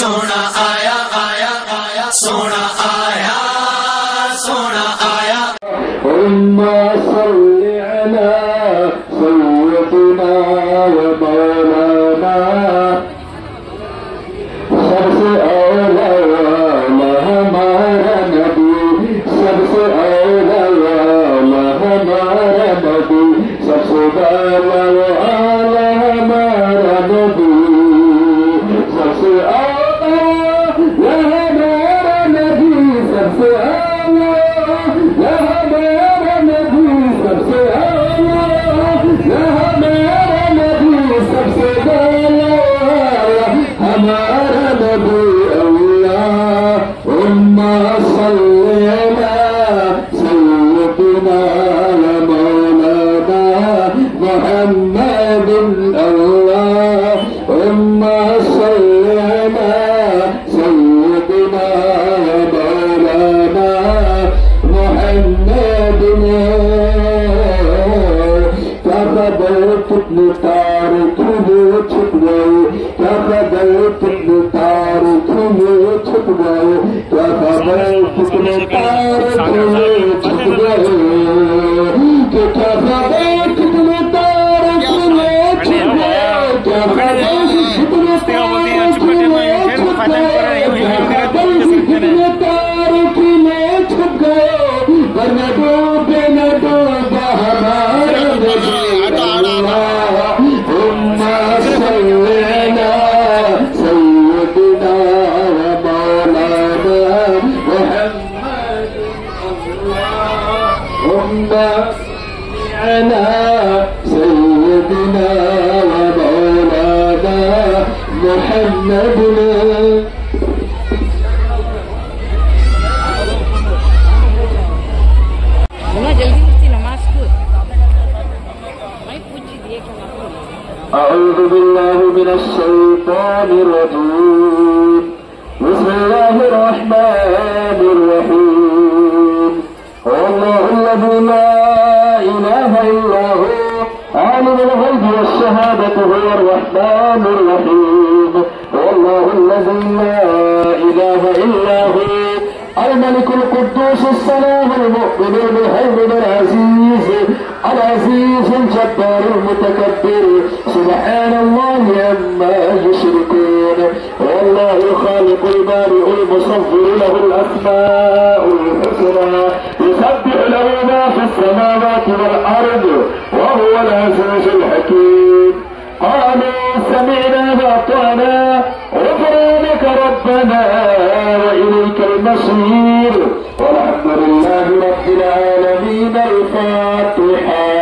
سونا آیا آیا آیا سونا آیا سونا آیا اللهم صل على سيدنا ومولانا سب سے اولا ہمارا نبی سب سے اولا ہمارا نبی سب سے اولا ہمارا نبی سب سے اولا ہمارا نبی سب سے اولا ہمارا نبی سب سے اولا ہمارا نبی سب سے اولا ہمارا نبی اللهم صل على سيدنا ومولانا محمد اللهم صل على سيدنا ومولانا محمد کیا خبر کتنے تارے تمہیں چھپ گئے کیا خبر کتنے تارے تمہیں چھپ گئے کیا خبر کتنے تارے تمہیں چھپ گئے کہ کیا خبر کتنے تارے تمہیں چھپ گئے کیا خبر کتنے تارے تمہیں چھپ گئے کیا خبر کتنے تارے تمہیں چھپ گئے ورنہ ڈوبے نہ ڈوبا ہمارا نبی اللهم صل على سيدنا ومولانا محمد اللهم صل على سيدنا ومولانا محمد أعوذ بالله من الشيطان الرجيم بسم الله الرحمن الرحيم هو الله الذي لا إله إلا هو عالم الغيب والشهادة هو الرحمن الرحيم هو الله الذي لا إله إلا هو الملك القدوس السلام المؤمن المهيمن العزيز الجبار المتكبر سبحان الله عما يشركون والله الخالق البارئ المصور له الأسماء الحسنى يسبح له ما في السماوات والأرض وهو العزيز الحكيم قالوا سمعنا وأطعنا غفرانك ربنا وإليك المصير والحمد لله رب العالمين الفاتحة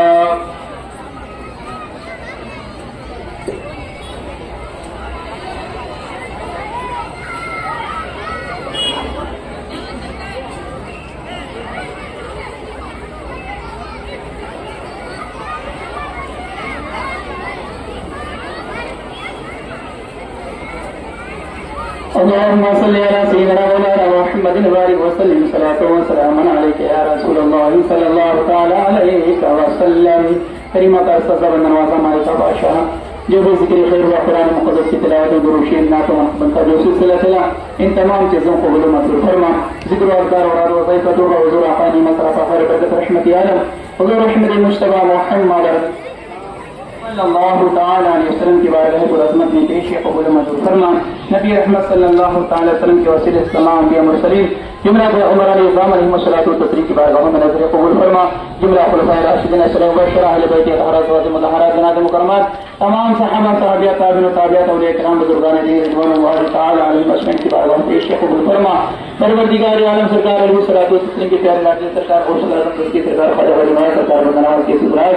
اللهم صل على سيدنا مولانا محمد وبارك وسلم صلاة وسلاما عليك يا رسول الله صلى الله تعالى عليه وسلم کریمہ کا سزا بندن نوازا ہمارے کا بادشاہ جو بھی ذکر خیر و قرآن مقدس کی تلاوت و دروشین نعت و منقبت کا جو سلسلہ چلا ان تمام چیزوں کو قبول منظور فرما ذکر و اذکار اور وظیفہ و حضور آقانی مصرف فخر برکت رحمت عالم حضور رحمت مجتبی محمد صلی اللہ تعالی علیہ وسلم کی بارگاہ عظمت میں پیش قبول منظور فرما نبی رحمت صلی اللہ تعالی وسلم کے وسیلے سے تمام انبیاء مرسلین جملہ عمر علیہ السلام علیہ الصلوۃ والتسلیم کی بارگاہ میں نظر قبول فرما جملہ خلفائے راشدین اشرف و اہل بیت اطہار ازواج مطہرات بنات مکرمات تمام صحابہ صحابیات تابعین و تابعات اولیاء کرام بزرگان دین رضوان اللہ تعالی علیہم اجمعین کی بارگاہ میں پیش قبول فرما پروردگار عالم سرکار علیہ الصلوۃ والتسلیم کی پیارے لاڈلے سرکار اور صلی اللہ علیہ وسلم کی سرکار خواجہ ولی نواز سرکار بنواز کے سراج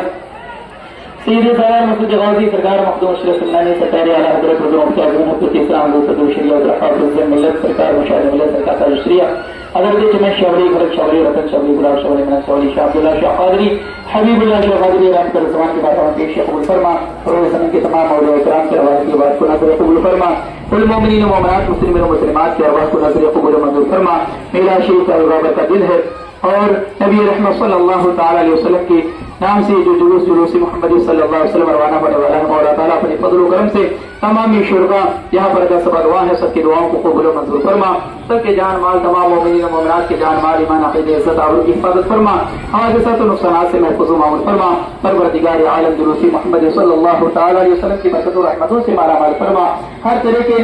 سید سرار مسجد غازی سرکار مخدوم اشرف سلمانی سرکار اعلی حضرت حضور مفتی اعظم مفتی اسلام حضرت شریعت حافظ ملت سرکار مشاہد ملت سرکار تاج الشریعہ حضرت جمع شعبری خلق شعبری رتن شعبری گلاب شعبری منص شعبری شاہ عبداللہ شاہ قادری حبیب اللہ شاہ قادری رحمت پر زمان کے بعد پیش قبول فرما روز زمین کے تمام اولیاء کرام کی آواز کی بات کو نظر قبول فرما المومنین و مومنات مسلمین و مسلمات کی آواز کو نظر قبول منظور فرما میرا شریف کا رابطہ دل ہے اور نبی رحمت صلی اللہ تعالی علیہ وسلم کی نام سے جو جلوس محمد صلی اللہ علیہ وسلم روانہ ہونے والا ہے، مولا تعالیٰ اپنے فضل و کرم سے تمامی شرکا یہاں پر کا سب اگواہ ہے، سب کی دعاؤں کو قبول و منظور فرما، سب کے جان مال تمام مومنین و مومنات کے جان مال ایمان عقیدہ عزت آبرو کی حفاظت فرما، حادثات و نقصانات سے محفوظ و معمول فرما، پروردگار عالم جلوسی محمد صلی اللہ تعالی علیہ وسلم کی برکت و رحمتوں سے مالا مال فرما، ہر طرح کے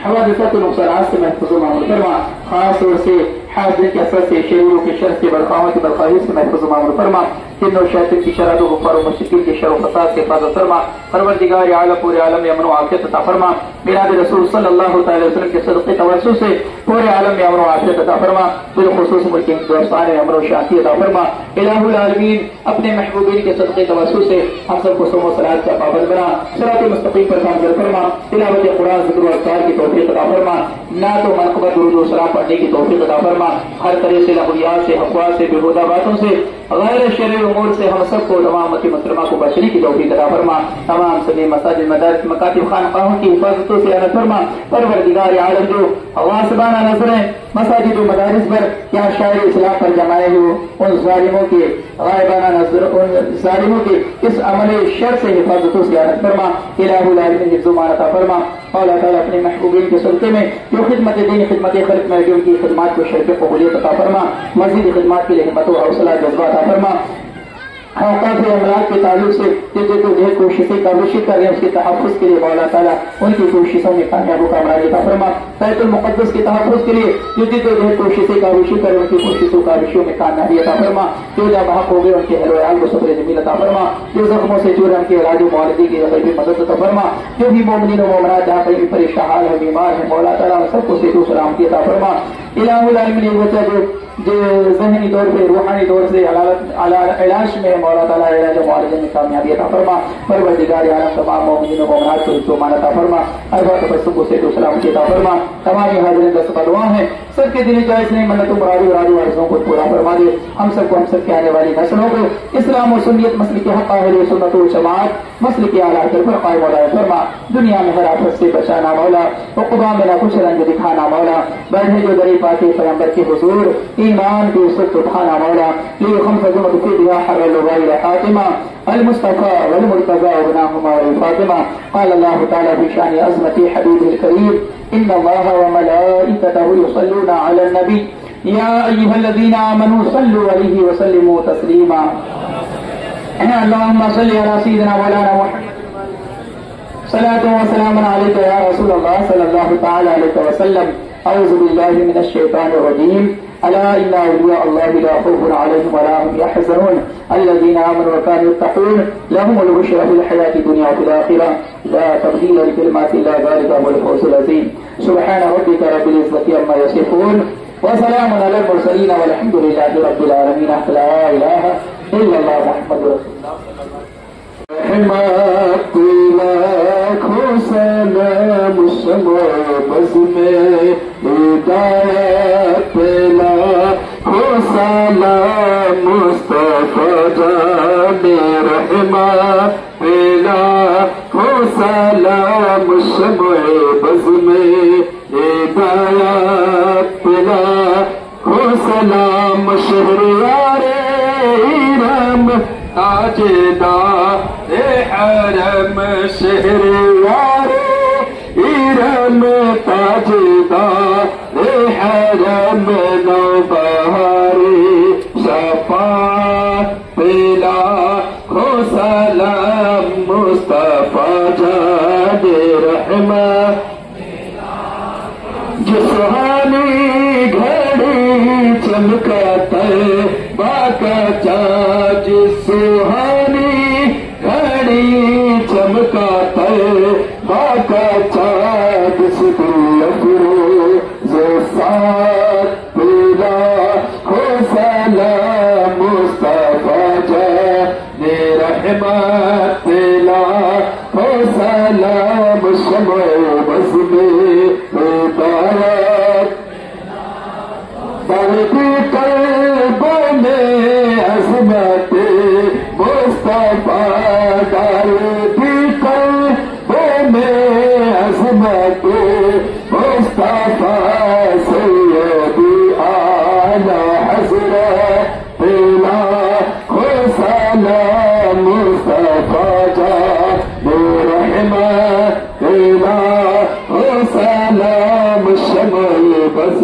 حوادثات و نقصانات سے محفوظ و معمول فرما، خاص طور سے حاضر کے اثر سے شریروں کے شر سے برخاؤں کی برخواہی سے محفوظ و معمول فرما، جن و شیطان کی شرارت و غفار و مشرکین کے شر و فساد سے حفاظت فرما، پروردگار عالم پورے عالم میں امن و عافیت عطا فرما، میلاد رسول صلی اللہ تعالی وسلم کے صدقے توسل سے پورے عالم میں امن و عافیت عطا فرما، بالخصوص ملک ہندوستان میں امن و شانتی عطا فرما، الہ العالمین اپنے محبوبین کے صدقے توسل سے ہم سب کو صوم و صلات کا پابند بنا، صراط مستقیم پر گامزن فرما، تلاوت قرآن ذکر و اذکار کی توفیق عطا فرما، نعت و منقبت درود و سلام پڑھنے کی توفیق عطا فرما، ہر طرح سے لغویات سے افواہ سے بےہودہ باتوں سے غیر شرعی امور سے ہم سب کو تمام امت محترمہ کو بچنے کی توفیق عطا فرما، تمام سبھی مساجد مدارس مکاتب خانقاہوں کی حفاظتوں سے عنایت فرما، پروردگار عالم جو غاصبانہ نظریں مساجد و مدارس پر یا شاعر اسلام پر جمائے ہو ان ظالموں کے غائبانہ نظر ان ظالموں کے اس عمل شر سے حفاظتوں سے عنایت فرما، الہ العالمین حفظ و امان عطا فرما، اللہ تعالیٰ اپنے محبوبین کے صدقے میں جو خدمت دین خدمت خلق میں ان کی خدمات کو شرف قبولیت عطا فرما، مزید خدمات کے لیے ہمت و حوصلہ جذبہ عطا فرما، اوقات املاک کے تعلق سے جو کوششیں کاوشیں کر رہے ہیں اس کے تحفظ کے لیے مولا تعالیٰ ان کی کوششوں میں کامیاب و کامرانی عطا فرما، بیت المقدس کے تحفظ کے لیے جو کوششیں کاوشیں کر رہے ہیں ان کی کوششوں کاوشوں میں کامیابی عطا فرما، جو جب بحق ہو گئے ان کے اہل و عیال کو صبر جمیل عطا فرما، جو زخموں سے چور ان کے علاج و معالجے کی غیبی مدد عطا فرما، جو بھی مومنین و مومنات جہاں کہیں بھی پریشان حال ہے بیمار ہے مولا تعالیٰ سب کو صحت و سلامتی عطا فرما، الہ العالمین بچہ جو ذہنی طور پہ روحانی طور سے علاج میں مولا تعالیٰ علاج و معالجے میں کامیابی عطا فرما، پروردگار عالم تمام مومنین و مومنات کو حفظ و امان عطا فرما، اربع تبسم کو صحت و سلامتی عطا فرما، تمام حاضرین کا سب دعا ہے سب کے دلی جائز نہیں منت و مراد و راجو عرضوں کو پورا فرما دے، ہم سب کو ہم سب کے آنے والی نسلوں کو اسلام و سنیت مسلک حق اہل سنت و جماعت مسلک اعلیٰ پر قائم مولا فرما، دنیا میں ہر آفت سے بچانا مولا، عقبہ میں نہ کچھ رنج دکھانا مولا، بیٹھے جو دری پاکی پیغمبر کے حضور ایمان کی عزت اٹھانا مولا، لیے خمس جمعت فی دیا حر الوغیر حاتمہ المصطفى والمرتضى وابناهما والفاطمة، قال الله تعالى في شان عظمة حبيبه الكريم إن الله وملائكته يصلون على النبي يا أيها الذين آمنوا صلوا عليه وسلموا تسليما، اللهم صل على سيدنا مولانا محمد صلاة وسلام عليك يا رسول الله صلى الله تعالى عليه وسلم، أعوذ بالله من الشيطان الرجيم، ألا إن أولياء الله لا خوف عليهم ولا هم يحزنون الذين آمنوا وكانوا يتقون لهم البشرى في الحياة الدنيا وفي الآخرة لا تبديل لكلمات الله ذلك هو الفوز العظيم، سبحان ربك رب العزة عما يصفون وسلام على المرسلين والحمد لله رب العالمين، لا إله إلا الله محمد رسول الله رحمت لاکھوں سلام شمع بز میں ہدایت لاکھوں سلام مصطفیٰ جان رحمت لاکھوں سلام شمع بز میں ہدایت لاکھوں سلام شہریار ایرم تاجدار حرم شہریار ایرم تاجدار حرم نوبہاری شفاعت لاکھوں سلام مصطفیٰ جان رحمت، جو سہانی گھڑی چمکتا باقا چاچ سہانی گھڑی چمکتا باقا چاچ سدل افروز ساتھ پیلا ہو سلام مصطفیٰ جان رحمت پیلا ہو سلام شمع بز میں ہدایت، بڑھتی قلبوں میں عظمت مصطفیٰ، ڈالتی قلبوں میں عظمت مصطفیٰ، سیدی اعلیٰ حضرت لاکھوں سلام بس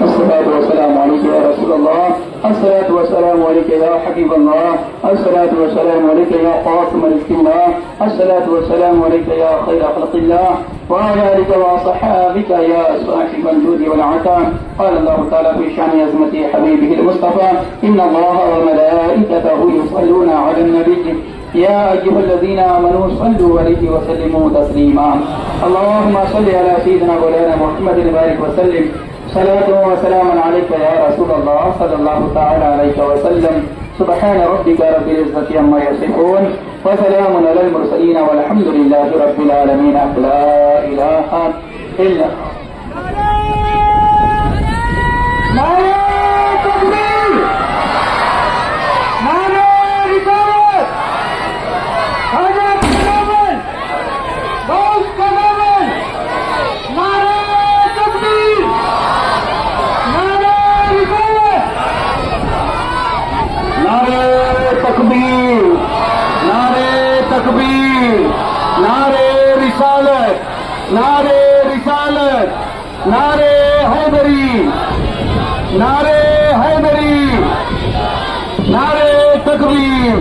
الصلاة والسلام عليك يا رسول الله، الصلاة والسلام عليك يا حبيب الله، الصلاة والسلام عليك يا قاسم رزق الله، الصلاة والسلام عليك يا خير خلق الله، وعلى آلك وصحابك يا صاحب الجود والعطاء. قال الله تعالى في شأن عظمة حبيبه المصطفى: إن الله وملائكته يصلون على النبي يا أيها الذين آمنوا صلوا عليه وسلموا تسليما. اللهم صل على سيدنا مولانا محمد وبارك وسلم. صلاة وسلام عليك يا رسول الله صلى الله تعالى عليه وسلم. سبحان ربك رب العزة عما يصفون وسلام على المرسلين والحمد لله رب العالمين. لا إله إلا نعرے رسالت، نعرے حیدری، نعرے حیدری، نعرے تکبیر.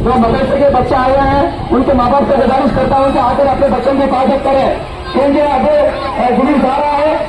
جو مدرسے کے بچے آئے ہیں ان کے ماں باپ سے گزارش کرتا ہوں کہ آ کر اپنے بچوں کی حفاظت کریں، کیونکہ آگے جلوس آ رہا ہے.